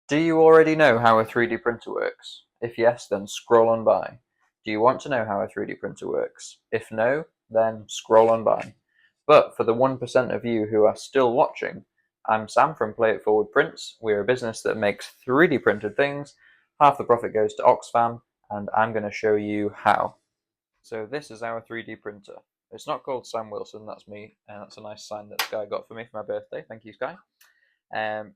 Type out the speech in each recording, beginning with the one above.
Do you already know how a 3D printer works? If yes, then scroll on by. Do you want to know how a 3D printer works? If no, then scroll on by. But for the 1% of you who are still watching, I'm Sam from Play It Forward Prints. We're a business that makes 3D printed things. Half the profit goes to OXFAM, and I'm going to show you how. So this is our 3D printer. It's not called Sam Wilson, that's me, and that's a nice sign that Skye got for me for my birthday. Thank you, Skye.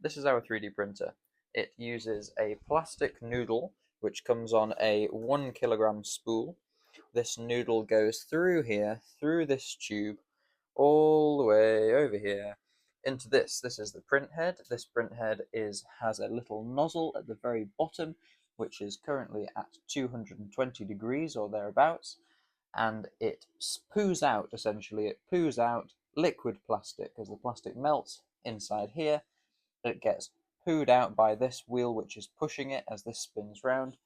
This is our 3D printer. It uses a plastic noodle which comes on a 1 kilogram spool. This noodle goes through here, through this tube, all the way over here into this. This is the print head. This print head has a little nozzle at the very bottom, which is currently at 220 degrees or thereabouts, and it poos out, essentially. It poos out liquid plastic. As the plastic melts inside here, it gets pooed out by this wheel, which is pushing it as this spins round,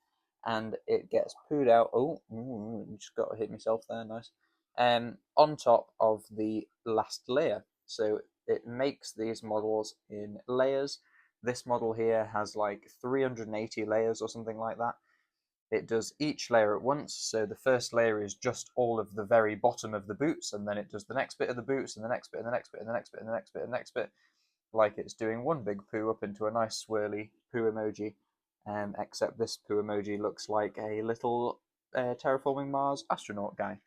and it gets pooed out. Oh, just got to hit myself there, nice. On top of the last layer. So it makes these models in layers. This model here has like 380 layers or something like that. It does each layer at once, so the first layer is just all of the very bottom of the boots, and then it does the next bit of the boots, and the next bit, and the next bit, and the next bit, and the next bit, and the next bit, like it's doing one big poo up into a nice swirly poo emoji, except this poo emoji looks like a little terraforming Mars astronaut guy.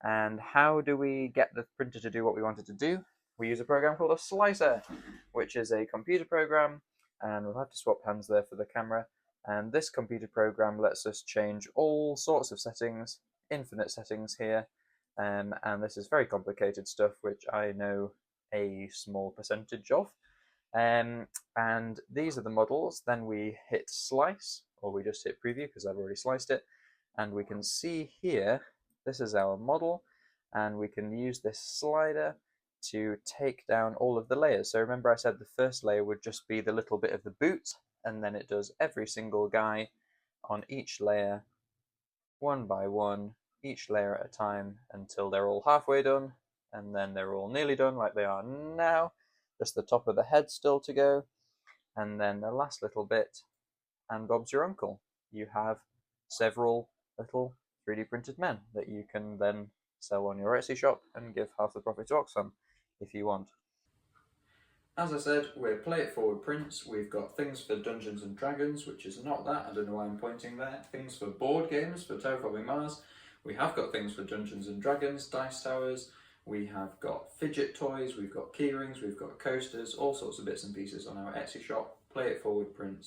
And how do we get the printer to do what we want it to do? We use a program called a slicer, which is a computer program, and we'll have to swap hands there for the camera. And this computer program lets us change all sorts of settings, infinite settings here, and this is very complicated stuff, which I know a small percentage of. And these are the models. Then we hit slice, or we just hit preview because I've already sliced it. And we can see here, this is our model, and we can use this slider to take down all of the layers. So remember I said the first layer would just be the little bit of the boot, and then it does every single guy on each layer, one by one, each layer at a time, until they're all halfway done, and then they're all nearly done like they are now. Just the top of the head still to go, and then the last little bit, and Bob's your uncle. You have several little 3D printed men that you can then sell on your Etsy shop and give half the profit to Oxfam if you want. As I said, we're Play It Forward Prints. We've got things for Dungeons and Dragons, which is not that, I don't know why I'm pointing there. Things for board games, for Terraforming Mars. We have got things for Dungeons and Dragons, dice towers. We have got fidget toys, we've got keyrings, we've got coasters, all sorts of bits and pieces on our Etsy shop, Play It Forward Prints.